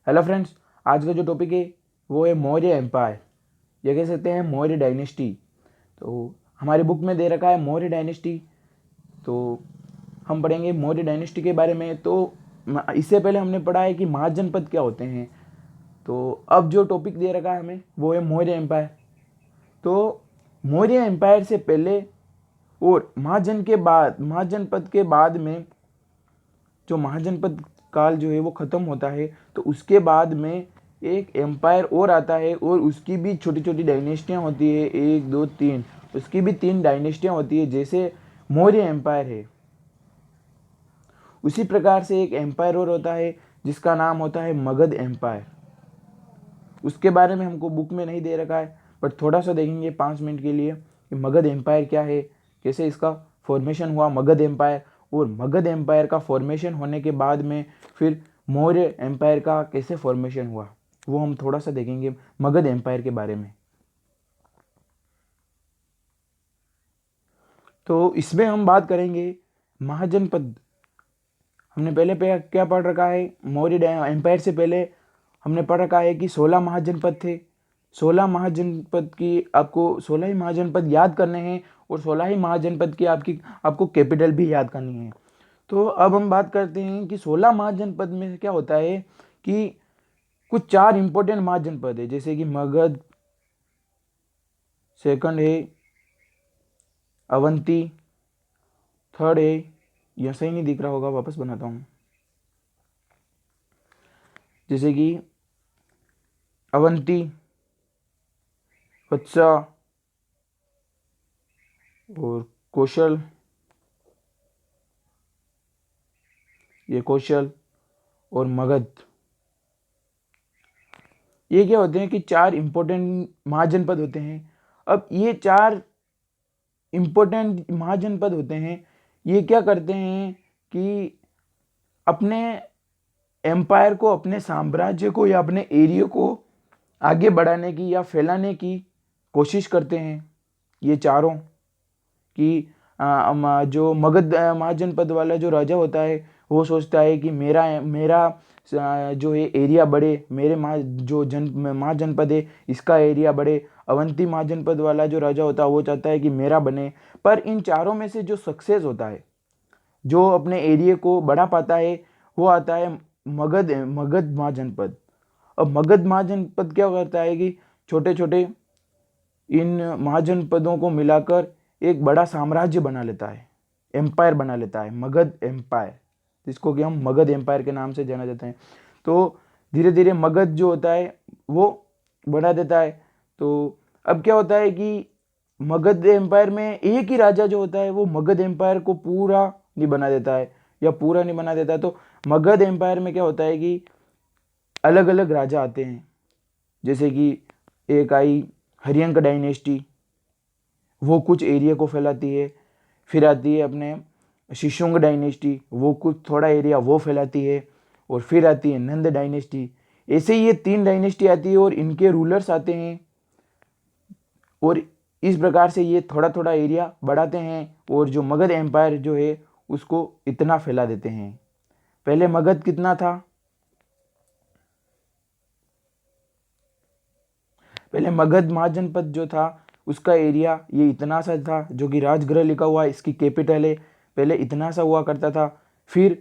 Hello friends, आज का जो टॉपिक है वो है मौर्य एम्पायर, ये कह सकते हैं मौर्य डायनेस्टी। तो हमारी बुक में दे रखा है मौर्य डायनेस्टी। तो हम पढ़ेंगे मौर्य डायनेस्टी के बारे में। तो इससे पहले हमने पढ़ा है कि महाजनपद क्या होते हैं। तो अब जो टॉपिक दे रखा है हमें वो है मौर्य एम्पायर। तो मौर्य एम्पायर से पहले और महाजनपद के बाद में जो महाजनपद काल जो है वो ख़त्म होता है, तो उसके बाद में एक एम्पायर और आता है और उसकी भी छोटी छोटी डायनेस्टियाँ होती है, एक दो तीन, उसकी भी तीन डायनेस्टियाँ होती है, जैसे मौर्य एम्पायर है। उसी प्रकार से एक एम्पायर और होता है जिसका नाम होता है मगध एम्पायर। उसके बारे में हमको बुक में नहीं दे रखा है, बट थोड़ा सा देखेंगे 5 मिनट के लिए कि मगध एम्पायर क्या है, कैसे इसका फॉर्मेशन हुआ मगध एम्पायर, और मगध एम्पायर का फॉर्मेशन होने के बाद में फिर मौर्य एम्पायर का कैसे फॉर्मेशन हुआ, वो हम थोड़ा सा देखेंगे मगध एम्पायर के बारे में। तो इसमें हम बात करेंगे महाजनपद। हमने पहले पे क्या पढ़ रखा है, मौर्य एम्पायर से पहले हमने पढ़ रखा है कि 16 महाजनपद थे। 16 महाजनपद की आपको 16 ही महाजनपद याद करने हैं, और 16 ही महाजनपद की आपको कैपिटल भी याद करनी है। तो अब हम बात करते हैं कि 16 महाजनपद में क्या होता है कि कुछ 4 इंपॉर्टेंट महाजनपद है, जैसे कि मगध, सेकंड है अवंती, थर्ड है, यह सही नहीं दिख रहा होगा, वापस बनाता हूँ, जैसे कि अवंती, वत्सा और कौशल, ये कौशल और मगध। ये क्या होते हैं कि 4 इंपॉर्टेंट महाजनपद होते हैं। अब ये 4 इंपॉर्टेंट महाजनपद होते हैं, ये क्या करते हैं कि अपने एम्पायर को, अपने साम्राज्य को या अपने एरिया को आगे बढ़ाने की या फैलाने की कोशिश करते हैं। ये चारों कि जो मगध महाजनपद वाला जो राजा होता है वो सोचता है कि मेरा मेरा जो है एरिया बढ़े, मेरे जो महाजनपद है इसका एरिया बढ़े। अवंती महाजनपद वाला जो राजा होता है वो चाहता है कि मेरा बने। पर इन चारों में से जो सक्सेस होता है, जो अपने एरिया को बढ़ा पाता है, वो आता है मगध महाजनपद। अब मगध महाजनपद क्या करता है कि छोटे छोटे इन महाजनपदों को मिलाकर एक बड़ा साम्राज्य बना लेता है, एम्पायर बना लेता है, मगध एम्पायर, जिसको कि हम मगध एम्पायर के नाम से जाना जाता है। तो धीरे धीरे मगध जो होता है वो बढ़ा देता है। तो अब क्या होता है कि मगध एम्पायर में एक ही राजा जो होता है वो मगध एम्पायर को पूरा नहीं बना देता है, या पूरा नहीं बना देता। तो मगध एम्पायर में क्या होता है कि अलग अलग राजा आते हैं, जैसे कि एक आई हरियंक डायनेस्टी, वो कुछ एरिया को फैलाती है। फिर आती है अपने शिशुंग डायनेस्टी, वो कुछ थोड़ा एरिया वो फैलाती है। और फिर आती है नंद डायनेस्टी। ऐसे ही ये 3 डायनेस्टी आती है और इनके रूलर्स आते हैं, और इस प्रकार से ये थोड़ा थोड़ा एरिया बढ़ाते हैं, और जो मगध एम्पायर जो है उसको इतना फैला देते हैं। पहले मगध कितना था, पहले मगध महाजनपद जो था उसका एरिया ये इतना सा था, जो कि राजगृह लिखा हुआ है, इसकी कैपिटल है, पहले इतना सा हुआ करता था। फिर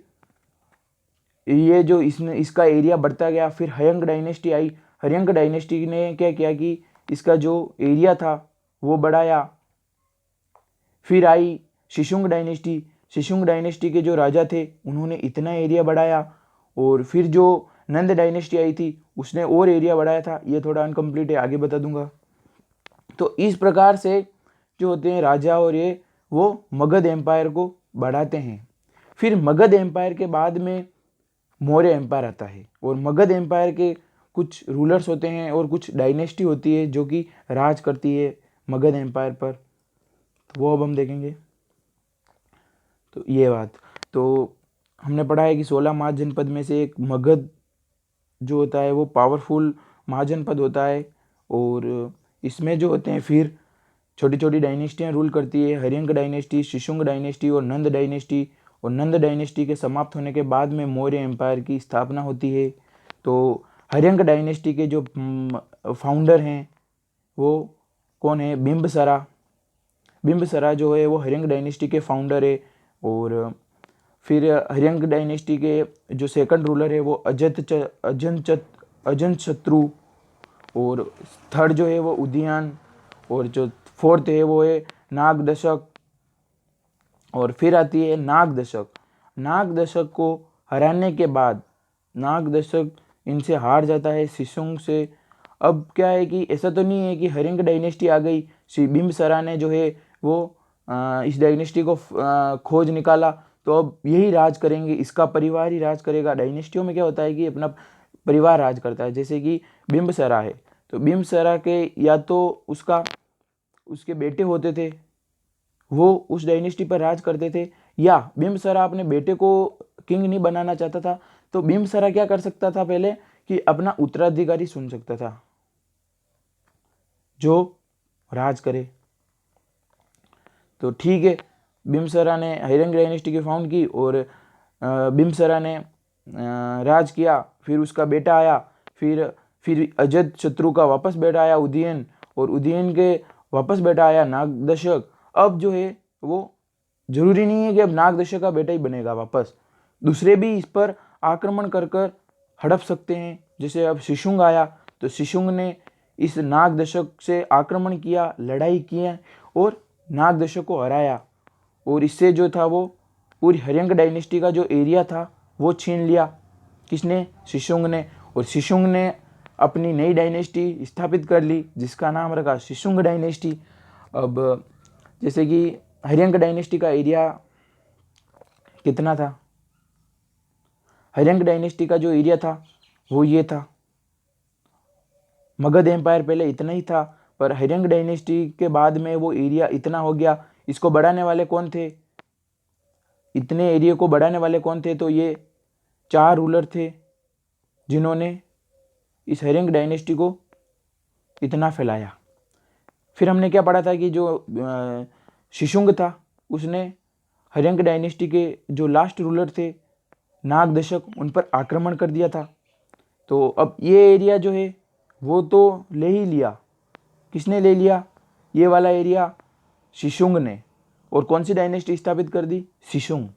ये जो इसने इसका एरिया बढ़ता गया। फिर हयंक डायनेस्टी आई। हयंक डायनेस्टी ने क्या किया कि इसका जो एरिया था वो बढ़ाया। फिर आई शिशुंग डायनेस्टी। शिशुंग डायनेस्टी के जो राजा थे उन्होंने इतना एरिया बढ़ाया। और फिर जो नंद डायनेस्टी आई थी उसने और एरिया बढ़ाया था, ये थोड़ा अनकम्प्लीट है, आगे बता दूंगा। तो इस प्रकार से जो होते हैं राजा और ये वो मगध एम्पायर को बढ़ाते हैं। फिर मगध एम्पायर के बाद में मौर्य एम्पायर आता है, और मगध एम्पायर के कुछ रूलर्स होते हैं और कुछ डायनेस्टी होती है जो कि राज करती है मगध एम्पायर पर। तो वो अब हम देखेंगे। तो ये बात, तो हमने पढ़ा है कि 16 महाजनपद में से एक मगध जो होता है वो पावरफुल महाजनपद होता है। और इसमें जो होते हैं फिर छोटी छोटी डायनेस्टियाँ रूल करती है, हरियंक डायनेस्टी, शिशुंग डायनेस्टी और नंद डायनेस्टी। और नंद डायनेस्टी के समाप्त होने के बाद में मौर्य एम्पायर की स्थापना होती है। तो हर्यंक डायनेस्टी के जो फाउंडर हैं वो कौन है? बिंबिसारा। बिंबिसारा जो है वो हर्यंक डायनेस्टी के फाउंडर है। और फिर हर्यंक डायनेस्टी के जो सेकंड रूलर है वो अजनशत्रु। और थर्ड जो है वो उदयन। और जो फोर्थ है वो है नागदशक। और फिर आती है नागदशक। नागदशक को हराने के बाद नागदशक इनसे हार जाता है शिशुंग से। अब क्या है कि ऐसा तो नहीं है कि हर्यंक डायनेस्टी आ गई, बिंबिसारा ने जो है वो इस डायनेस्टी को खोज निकाला तो अब यही राज करेंगे, इसका परिवार ही राज करेगा। डायनेस्टियों में क्या होता है कि अपना परिवार राज करता है। जैसे कि बिंबिसारा है तो बिंबिसारा के या तो उसके बेटे होते थे, वो उस डायनेस्टी पर राज करते थे, या बिंबिसारा अपने बेटे को किंग नहीं बनाना चाहता था तो बिंबिसारा क्या कर सकता था पहले कि अपना उत्तराधिकारी चुन सकता था जो राज करे। तो ठीक है, बिंबिसारा ने हर्यंक डायनेस्टी की फाउंड की और बिंबिसारा ने राज किया। फिर उसका बेटा आया, फिर अजत शत्रु का वापस बेटा आया उदयन, और उदयन के वापस बेटा आया नागदशक। अब जो है वो जरूरी नहीं है कि अब नागदशक का बेटा ही बनेगा वापस, दूसरे भी इस पर आक्रमण कर कर हड़प सकते हैं। जैसे अब शिशुंग आया तो शिशुंग ने इस नागदशक से आक्रमण किया, लड़ाई किया और नागदशक को हराया। और इससे जो था वो पूरी हर्यंक डायनेस्टी का जो एरिया था वो छीन लिया। किसने? शिशुंग ने। और शिशुंग ने अपनी नई डायनेस्टी स्थापित कर ली जिसका नाम रखा शिशुंग डायनेस्टी। अब जैसे कि हर्यंक डायनेस्टी का एरिया कितना था? हर्यंक डायनेस्टी का जो एरिया था वो ये था। मगध एम्पायर पहले इतना ही था, पर हर्यंक डायनेस्टी के बाद में वो एरिया इतना हो गया। इसको बढ़ाने वाले कौन थे? इतने एरिया को बढ़ाने वाले कौन थे? तो ये 4 रूलर थे जिन्होंने इस हर्यंक डायनेस्टी को इतना फैलाया। फिर हमने क्या पढ़ा था कि जो शिशुंग था उसने हर्यंक डायनेस्टी के जो लास्ट रूलर थे नागदशक, उन पर आक्रमण कर दिया था। तो अब ये एरिया जो है वो तो ले ही लिया। किसने ले लिया? ये वाला एरिया शिशुंग ने। और कौन सी डायनेस्टी स्थापित कर दी? शिशुंग।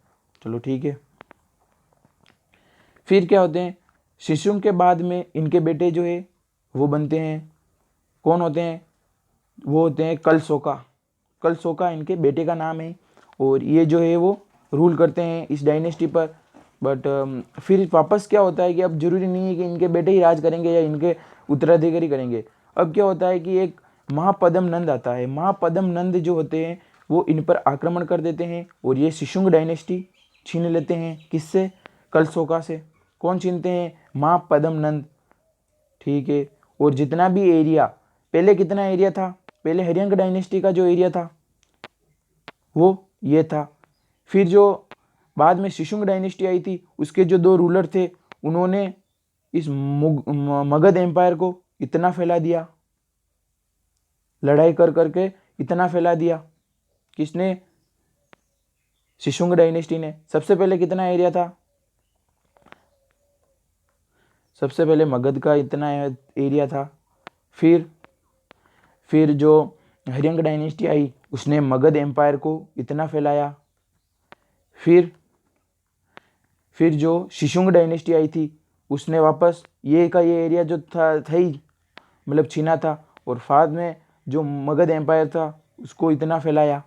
चलो ठीक है। फिर क्या होते हैं? शिशुंग के बाद में इनके बेटे जो है वो बनते हैं, कौन होते हैं? वो होते हैं कलशोका। कलशोका इनके बेटे का नाम है। और ये जो है वो रूल करते हैं इस डायनेस्टी पर। बट फिर वापस क्या होता है कि अब जरूरी नहीं है कि इनके बेटे ही राज करेंगे या इनके उत्तराधिकारी करेंगे। अब क्या होता है कि एक महापद्म नंद आता है। महापद्म नंद जो होते हैं वो इन पर आक्रमण कर देते हैं और ये शिशुंग डायनेस्टी छीन लेते हैं। किससे? कलशोका से। कौन छीनते हैं? महापद्म नंद। ठीक है। और जितना भी एरिया, पहले कितना एरिया था? पहले हर्यंक डायनेस्टी का जो एरिया था वो ये था। फिर जो बाद में शिशुंग डायनेस्टी आई थी उसके जो 2 रूलर थे उन्होंने इस मगध एम्पायर को इतना फैला दिया, लड़ाई कर करके इतना फैला दिया। किसने? शिशुंग डायनेस्टी ने। सबसे पहले कितना एरिया था? सबसे पहले मगध का इतना एरिया था। फिर जो हर्यंक डायनेस्टी आई उसने मगध एम्पायर को इतना फैलाया। फिर जो शिशुंग डायनेस्टी आई थी उसने वापस ये का ये एरिया जो था ही मतलब छीना था। और बाद में जो मगध एम्पायर था उसको इतना फैलाया।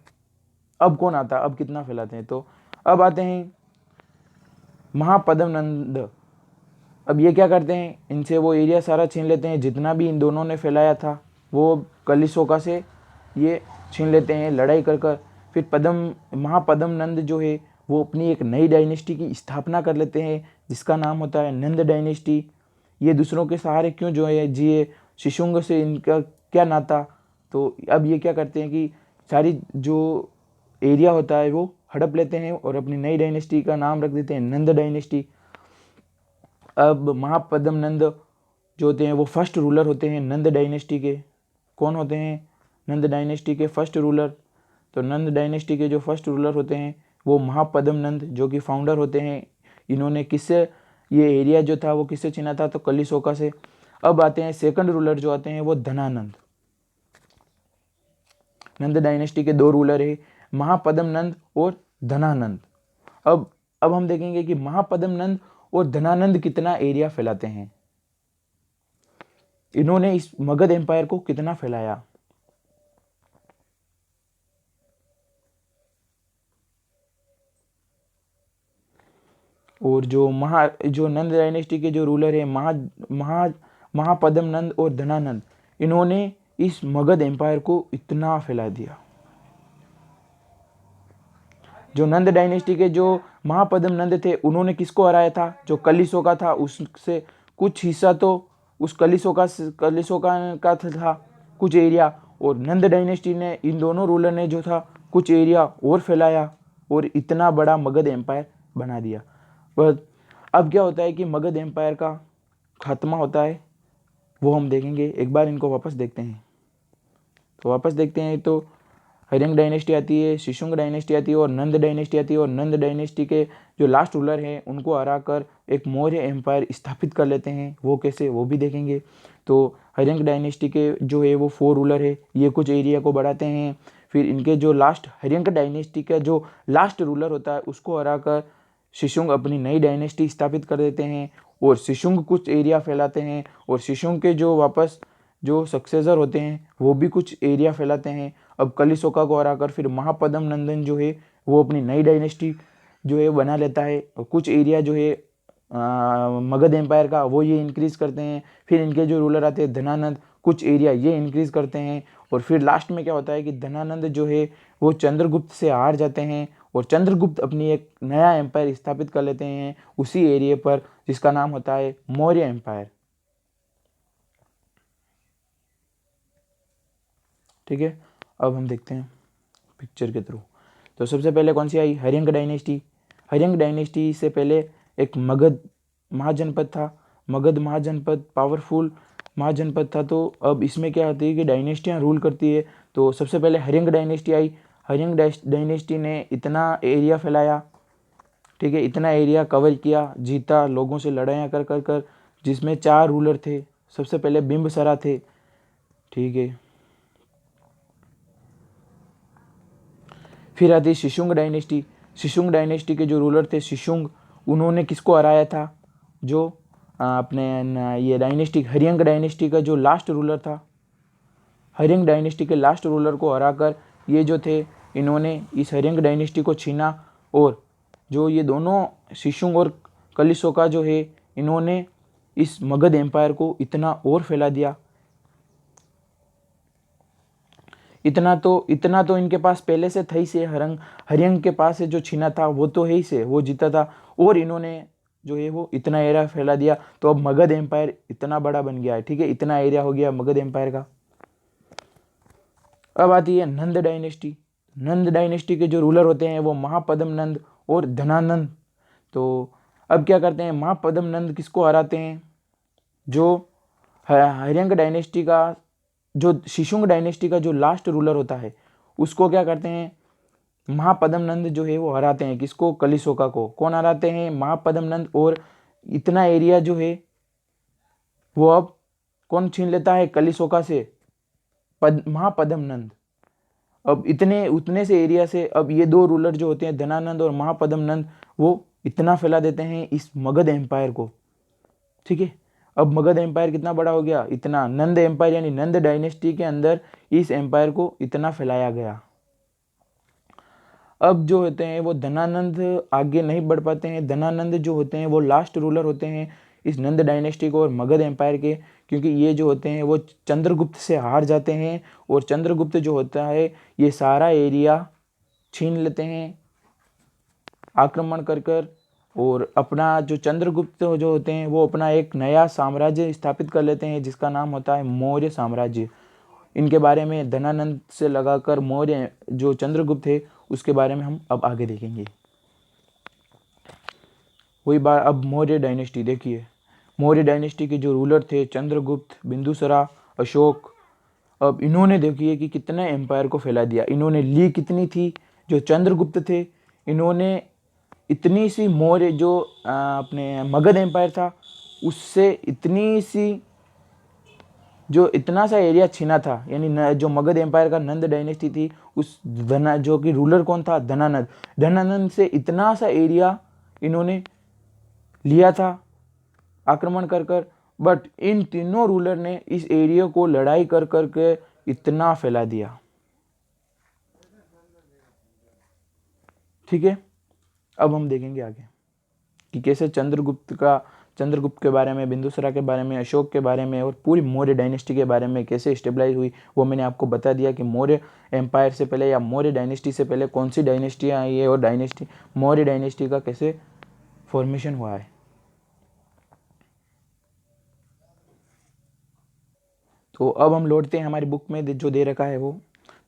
अब कौन आता? अब कितना फैलाते हैं? तो अब आते हैं महापद्म नंद। अब ये क्या करते हैं? इनसे वो एरिया सारा छीन लेते हैं जितना भी इन दोनों ने फैलाया था, वो कलिशोका से ये छीन लेते हैं लड़ाई कर कर। फिर महापद्म नंद जो है वो अपनी एक नई डायनेस्टी की स्थापना कर लेते हैं जिसका नाम होता है नंद डायनेस्टी। ये दूसरों के सहारे क्यों जो है जिए? शिशुंग से इनका क्या नाता? तो अब ये क्या करते हैं कि सारी जो एरिया होता है वो हड़प लेते हैं और अपनी नई डायनेस्टी का नाम रख देते हैं नंद डायनेस्टी। अब महापद्म नंद जो होते हैं वो फर्स्ट रूलर होते हैं नंद डायनेस्टी के। कौन होते हैं? नंद डायनेस्टी के फर्स्ट रूलर। तो नंद डायनेस्टी के जो फर्स्ट रूलर होते हैं वो महापद्म नंद जो कि फाउंडर होते हैं। इन्होंने किससे ये एरिया जो था वो किससे छीना था, तो कलिशोका से। अब आते हैं सेकंड रूलर जो आते हैं वो धनानंद। नंद डायनेस्टी के 2 रूलर है, महापद्म नंद और धनानंद। अब हम देखेंगे कि महापद्म नंद और धनानंद कितना एरिया फैलाते हैं, इन्होंने इस मगध एम्पायर को कितना फैलाया। और जो नंद डायनेस्टी के जो रूलर है महापद्म नंद और धनानंद, इन्होंने इस मगध एम्पायर को इतना फैला दिया। जो नंद डायनेस्टी के जो महापद्म नंद थे, उन्होंने किसको हराया था, जो कलिशोका था उससे कुछ हिस्सा तो उस कलिशोका का था कुछ एरिया, और नंद डायनेस्टी ने, इन दोनों रूलर ने जो था कुछ एरिया और फैलाया और इतना बड़ा मगध एम्पायर बना दिया। पर अब क्या होता है कि मगध एम्पायर का खात्मा होता है, वो हम देखेंगे। एक बार इनको वापस देखते हैं, तो वापस देखते हैं तो हर्यंग डायनेस्टी आती है, शिशुंग डायनेस्टी आती है और नंद डायनेस्टी आती है। और नंद डायनेस्टी के जो लास्ट रूलर हैं उनको हराकर एक मौर्य एम्पायर स्थापित कर लेते हैं। वो कैसे, वो भी देखेंगे। तो हर्यंग डायनेस्टी के जो है वो 4 रूलर है, ये कुछ एरिया को बढ़ाते हैं। फिर इनके जो लास्ट हर्यंग डायनेस्टी का जो लास्ट रूलर होता है उसको हराकर शिशुंग अपनी नई डायनेस्टी स्थापित कर देते हैं और शिशुंग कुछ एरिया फैलाते हैं। और शिशुंग के जो वापस जो सक्सेसर होते हैं वो भी कुछ एरिया फैलाते हैं। अब कलिशोका को हराकर फिर महापद्म नंदन जो है वो अपनी नई डायनेस्टी जो है बना लेता है और कुछ एरिया जो है मगध एम्पायर का वो ये इंक्रीज करते हैं। फिर इनके जो रूलर आते हैं धनानंद, कुछ एरिया ये इंक्रीज करते हैं। और फिर लास्ट में क्या होता है कि धनानंद जो है वो चंद्रगुप्त से हार जाते हैं और चंद्रगुप्त अपनी एक नया एम्पायर स्थापित कर लेते हैं उसी एरिया पर, जिसका नाम होता है मौर्य एम्पायर। ठीक है, अब हम देखते हैं पिक्चर के थ्रू। तो सबसे पहले कौन सी आई, हर्यंग डायनेस्टी। हर्यंग डायनेस्टी से पहले एक मगध महाजनपद था। मगध महाजनपद पावरफुल महाजनपद था। तो अब इसमें क्या होती है कि डायनेस्टियाँ रूल करती है। तो सबसे पहले हर्यंग डायनेस्टी आई। हर्यंग डायनेस्टी ने इतना एरिया फैलाया, ठीक है, इतना एरिया कवर किया, जीता, लोगों से लड़ाइयाँ कर कर कर, जिसमें 4 रूलर थे। सबसे पहले बिंबसरा थे, ठीक है। फिर आती शिशुंग डायनेस्टी। शिशुंग डायनेस्टी के जो रूलर थे शिशुंग, उन्होंने किसको हराया था, जो ये डायनेस्टी हर्यंग डायनेस्टी का जो लास्ट रूलर था, हर्यंग डायनेस्टी के लास्ट रूलर को हराकर ये जो थे इन्होंने इस हर्यंग डायनेस्टी को छीना। और जो ये दोनों शिशुंग और कलिशोका जो है इन्होंने इस मगध एम्पायर को इतना और फैला दिया। इतना तो इनके पास पहले से था ही से, हर्यंग के पास से जो छीना था वो तो है ही से, वो जीता था। और इन्होंने जो है वो इतना एरिया फैला दिया। तो अब मगध एम्पायर इतना बड़ा बन गया है, ठीक है, इतना एरिया हो गया मगध एम्पायर का। अब आती है नंद डायनेस्टी। नंद डायनेस्टी के जो रूलर होते हैं वो महापद्म नंद और धनानंद। तो अब क्या करते हैं, महापद्म नंद किसको हराते हैं, जो हर्यंग डायनेस्टी का जो शिशुंग डायनेस्टी का जो लास्ट रूलर होता है उसको क्या करते हैं, महापद्म नंद जो है वो हराते हैं। किसको, कलिशोका को। कौन हराते हैं, महापद्म नंद। और इतना एरिया जो है वो अब कौन छीन लेता है, कलिशोका से महापद्म नंद। अब उतने से एरिया से अब ये 2 रूलर जो होते हैं धनानंद और महापद्म नंद, वो इतना फैला देते हैं इस मगध एम्पायर को, ठीक है। अब मगध एम्पायर कितना बड़ा हो गया, इतना। नंद एम्पायर यानी नंद डायनेस्टी के अंदर इस एम्पायर को इतना फैलाया गया। अब जो होते हैं वो धनानंद आगे नहीं बढ़ पाते हैं। धनानंद जो होते हैं वो लास्ट रूलर होते हैं इस नंद डायनेस्टी को और मगध एम्पायर के, क्योंकि ये जो होते हैं वो चंद्रगुप्त से हार जाते हैं। और चंद्रगुप्त जो होता है ये सारा एरिया छीन लेते हैं आक्रमण कर कर। और अपना जो चंद्रगुप्त जो होते हैं वो अपना एक नया साम्राज्य स्थापित कर लेते हैं जिसका नाम होता है मौर्य साम्राज्य। इनके बारे में धनानंद से लगाकर मौर्य जो चंद्रगुप्त है उसके बारे में हम अब आगे देखेंगे। वही बात, अब मौर्य डायनेस्टी देखिए। मौर्य डायनेस्टी के जो रूलर थे चंद्रगुप्त, बिंदुसरा, अशोक। अब इन्होंने देखिए कि कितने एम्पायर को फैला दिया। इन्होंने ली कितनी थी, जो चंद्रगुप्त थे इन्होंने इतनी सी मौर्य जो अपने मगध एम्पायर था उससे इतनी सी जो इतना सा एरिया छीना था, यानी जो मगध एम्पायर का नंद डायनेस्टी थी उस जो कि रूलर कौन था, धनानंद, धनानंद से इतना सा एरिया इन्होंने लिया था आक्रमण कर कर। बट इन तीनों रूलर ने इस एरिया को लड़ाई कर कर के इतना फैला दिया। ठीक है, अब हम देखेंगे आगे कि कैसे चंद्रगुप्त के बारे में, बिंदुसारा के बारे में, अशोक के बारे में और पूरी मौर्य डायनेस्टी के बारे में कैसे स्टेबलाइज हुई। वो मैंने आपको बता दिया कि मौर्य एम्पायर से पहले या मौर्य डायनेस्टी से पहले कौन सी डायनेस्टी आई है और मौर्य डायनेस्टी का कैसे फॉर्मेशन हुआ है। तो अब हम लौटते हैं हमारी बुक में जो दे रखा है वो,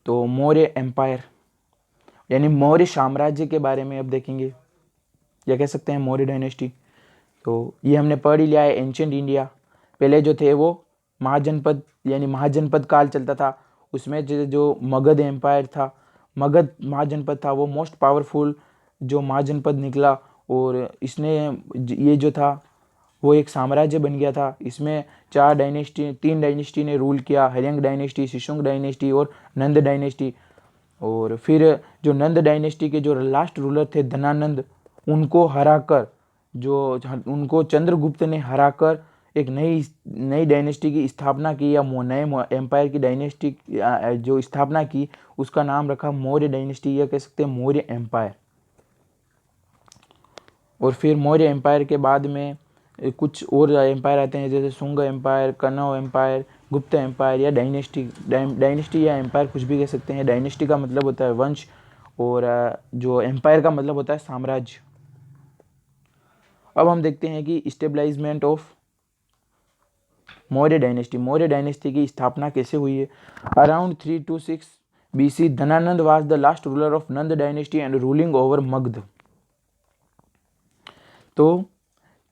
तो मौर्य एम्पायर यानी मौर्य साम्राज्य के बारे में अब देखेंगे, या कह सकते हैं मौर्य डायनेस्टी। तो ये हमने पढ़ ही लिया है। एंशिएंट इंडिया पहले जो थे वो महाजनपद यानी महाजनपद काल चलता था, उसमें जो मगध एम्पायर था, मगध महाजनपद था, वो मोस्ट पावरफुल जो महाजनपद निकला और इसने ये जो था वो एक साम्राज्य बन गया था। इसमें तीन डायनेस्टी ने रूल किया, हर्यंग डायनेस्टी, शिशुंग डायनेस्टी और नंद डायनेस्टी। और फिर जो नंद डायनेस्टी के जो लास्ट रूलर थे धनानंद, उनको हराकर उनको चंद्रगुप्त ने हराकर एक नई डायनेस्टी की स्थापना की या नए एम्पायर की डायनेस्टी जो स्थापना की, उसका नाम रखा मौर्य डायनेस्टी या कह सकते हैं मौर्य एम्पायर। और फिर मौर्य एम्पायर के बाद में कुछ और एम्पायर आते हैं जैसे शुंग एम्पायर, कनौज एम्पायर, गुप्त एम्पायर या डायनेस्टी या एम्पायर कुछ भी कह सकते हैं। डायनेस्टी का मतलब होता है वंश और जो एम्पायर का मतलब होता है साम्राज्य। अब हम देखते हैं कि स्टेबलाइजमेंट ऑफ मौर्य डायनेस्टी की स्थापना कैसे हुई है। Around 326 BC Dhanananda was the last ruler of Nand dynasty and ruling over Magadh. तो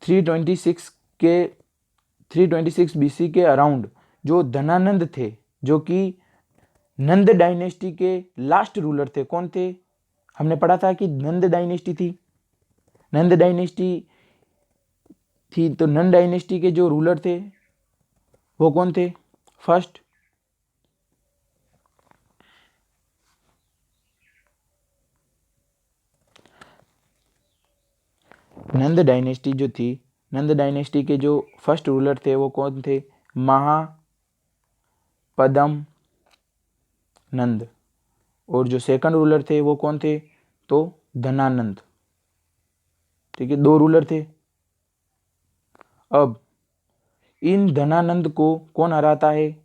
326 BC के अराउंड जो धनानंद थे, जो कि नंद डायनेस्टी के लास्ट रूलर थे, कौन थे? हमने पढ़ा था कि नंद डायनेस्टी थी, तो नंद डायनेस्टी के जो रूलर थे वो कौन थे? फर्स्ट नंद डायनेस्टी जो थी, नंद डायनेस्टी के जो फर्स्ट रूलर थे वो कौन थे? महापदम नंद। और जो सेकंड रूलर थे वो कौन थे? तो धनानंद। ठीक है, दो रूलर थे। अब इन धनानंद को कौन हराता है?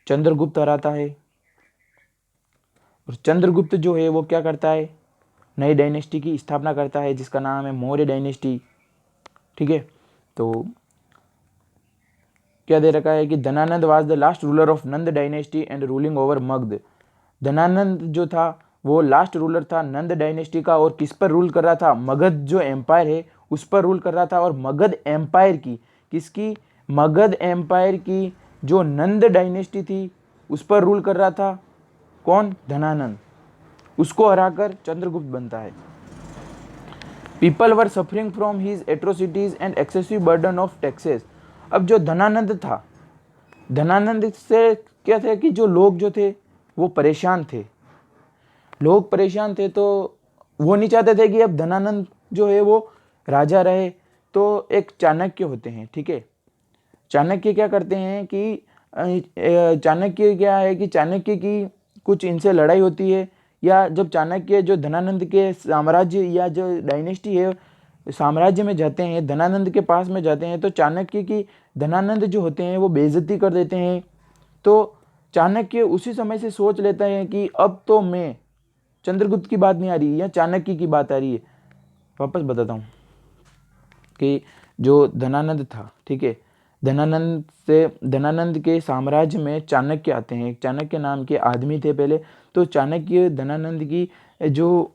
चंद्रगुप्त हराता है। और चंद्रगुप्त जो है वो क्या करता है? नई डायनेस्टी की स्थापना करता है जिसका नाम है मौर्य डायनेस्टी। ठीक है, तो क्या दे रखा है कि Dhanananda was the last ruler of Nand dynasty and ruling over Magadh. Dhanananda जो था वो लास्ट रूलर था नंद डायनेस्टी का, और किस पर रूल कर रहा था? मगध जो एम्पायर है उस पर रूल कर रहा था। और मगध एम्पायर की, किसकी? मगध एम्पायर की जो नंद डायनेस्टी थी उस पर रूल कर रहा था कौन? धनानंद। उसको हराकर चंद्रगुप्त बनता है। People were suffering from his atrocities and excessive burden of taxes. अब जो धनानंद था, धनानंद से क्या था कि जो लोग जो थे वो परेशान थे, तो वो नहीं चाहते थे कि अब धनानंद जो है वो राजा रहे। तो एक चाणक्य होते हैं, ठीक है, चाणक्य क्या करते हैं कि चाणक्य की कुछ इनसे लड़ाई होती है, या जब चाणक्य जो धनानंद के साम्राज्य या जो डायनेस्टी है साम्राज्य में जाते हैं, धनानंद के पास में जाते हैं, तो चाणक्य की धनानंद जो होते हैं वो बेइज्जती कर देते हैं। तो चाणक्य उसी समय से सोच लेता है कि अब तो मैं, चंद्रगुप्त की बात नहीं आ रही या चाणक्य की बात आ रही है, वापस बताता हूँ कि जो धनानंद था, ठीक है, धनानंद के साम्राज्य में चाणक्य आते हैं। चाणक्य नाम के आदमी थे पहले। तो चाणक्य धनानंद की जो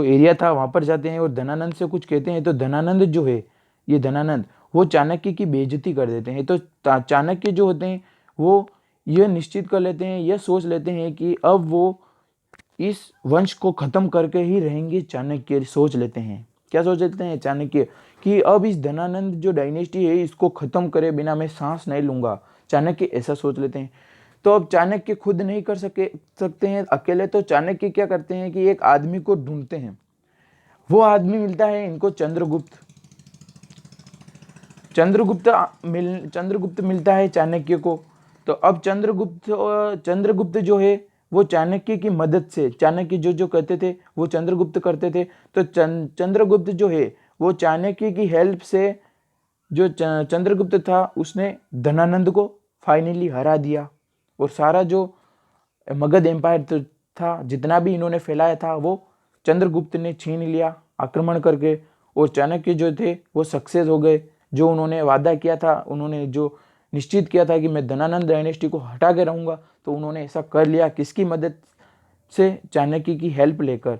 एरिया था वहाँ पर जाते हैं और धनानंद से कुछ कहते हैं। तो धनानंद जो है, ये धनानंद, वो चाणक्य की बेइज्जती कर देते हैं। तो चाणक्य जो होते हैं वो ये निश्चित कर लेते हैं, यह सोच लेते हैं कि अब वो इस वंश को खत्म करके ही रहेंगे चाणक्य सोच लेते हैं। क्या सोच लेते हैं चाणक्य कि अब इस धनानंद जो डायनेस्टी है इसको खत्म करे बिना मैं सांस नहीं लूंगा। चाणक्य ऐसा सोच लेते हैं। तो अब चाणक्य खुद नहीं कर सकते हैं अकेले, तो चाणक्य क्या करते हैं कि एक आदमी को ढूंढते हैं। वो आदमी मिलता है इनको चंद्रगुप्त। चंद्रगुप्त मिलता है चाणक्य को। तो अब चंद्रगुप्त जो है वो चाणक्य की मदद से, चाणक्य जो जो कहते थे वो चंद्रगुप्त करते थे। तो चंद्रगुप्त जो है वो चाणक्य की हेल्प से, जो चंद्रगुप्त था उसने धनानंद को फाइनली हरा दिया। और सारा जो मगध एम्पायर था, जितना भी इन्होंने फैलाया था, वो चंद्रगुप्त ने छीन लिया आक्रमण करके। और चाणक्य जो थे वो सक्सेस हो गए। जो उन्होंने वादा किया था, उन्होंने जो निश्चित किया था कि मैं धनानंद डायनेस्टी को हटा के रहूँगा, तो उन्होंने ऐसा कर लिया। किसकी मदद से? चाणक्य की हेल्प लेकर,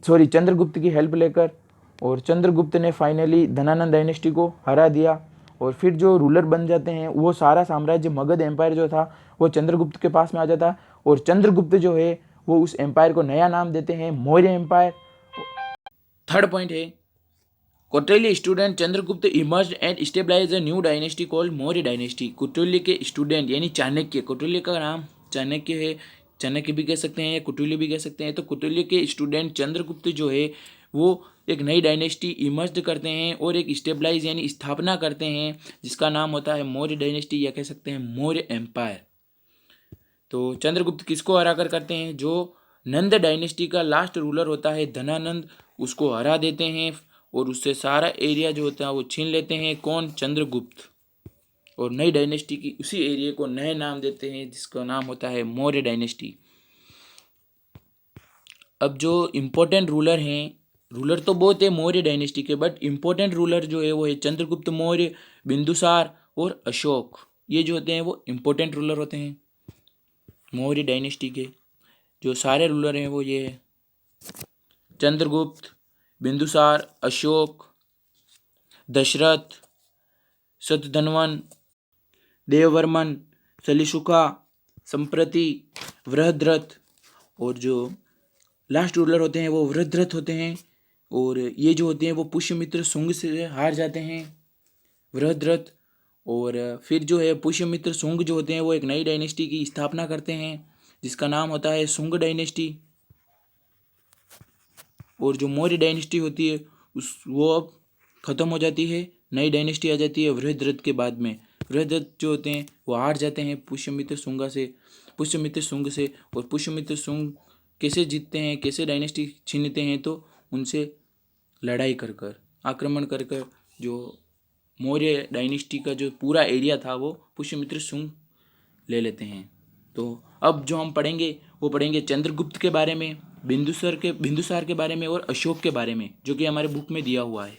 सॉरी चंद्रगुप्त की हेल्प लेकर। और चंद्रगुप्त ने फाइनली धनानंद डायनेस्टी को हरा दिया। और फिर जो रूलर बन जाते हैं, वो सारा साम्राज्य मगध एम्पायर जो था वो चंद्रगुप्त के पास में आ जाता। और चंद्रगुप्त जो है वो उस एम्पायर को नया नाम देते हैं मौर्य एम्पायर। थर्ड पॉइंट है, Kautilya student Chandragupta emerged and stabilize a new dynasty called Maurya dynasty. Kautilya के स्टूडेंट यानी चाणक्य, कौटिल्य का नाम चाणक्य है, चाणक्य भी कह सकते हैं या कौटिल्य भी कह सकते हैं। तो कौटिल्य के स्टूडेंट चंद्रगुप्त जो है वो एक नई डायनेस्टी इमर्ज करते हैं और एक स्टेबलाइज यानी स्थापना करते हैं, जिसका नाम होता है मौर्य डायनेस्टी या कह सकते हैं मौर्य एम्पायर। तो चंद्रगुप्त किसको हरा कर करते हैं? जो नंद डायनेस्टी का लास्ट रूलर होता है धनानंद, उसको हरा देते हैं और उससे सारा एरिया जो होता है वो छीन लेते हैं। कौन? चंद्रगुप्त। और नई डायनेस्टी की उसी एरिया को नए नाम देते हैं, जिसका नाम होता है मौर्य डायनेस्टी। अब जो इम्पोर्टेंट रूलर हैं, रूलर तो बहुत है मौर्य डायनेस्टी के, बट इम्पोर्टेंट रूलर जो है वो है चंद्रगुप्त मौर्य, बिंदुसार और अशोक। ये जो होते हैं वो इम्पोर्टेंट रूलर होते हैं मौर्य डायनेस्टी के। जो सारे रूलर हैं वो ये है चंद्रगुप्त, बिंदुसार, अशोक, दशरथ, शतधन्वन, देववर्मन, सलीशुका, संप्रति, वृहद्रथ। और जो लास्ट रूलर होते हैं वो वृहद्रथ होते हैं। और ये जो होते हैं वो पुष्यमित्र शुंग से हार जाते हैं, वृहद्रथ। और फिर जो है पुष्यमित्र शुंग जो होते हैं वो एक नई डायनेस्टी की स्थापना करते हैं, जिसका नाम होता है शुंग डायनेस्टी। और जो मौर्य डायनेस्टी होती है वो अब खत्म हो जाती है, नई डायनेस्टी आ जाती है वृहद्रथ के बाद में। वृहद्रथ जो होते हैं वो हार जाते हैं पुष्यमित्र शुंग से। और पुष्यमित्र शुंग कैसे जीतते हैं, कैसे डायनेस्टी छीनते हैं? तो उनसे लड़ाई कर आक्रमण कर जो मौर्य डायनेस्टी का जो पूरा एरिया था वो पुष्यमित्र शुंग ले लेते हैं। तो अब जो हम पढ़ेंगे वो पढ़ेंगे चंद्रगुप्त के बारे में, बिंदुसार के बारे में और अशोक के बारे में, जो कि हमारे बुक में दिया हुआ है।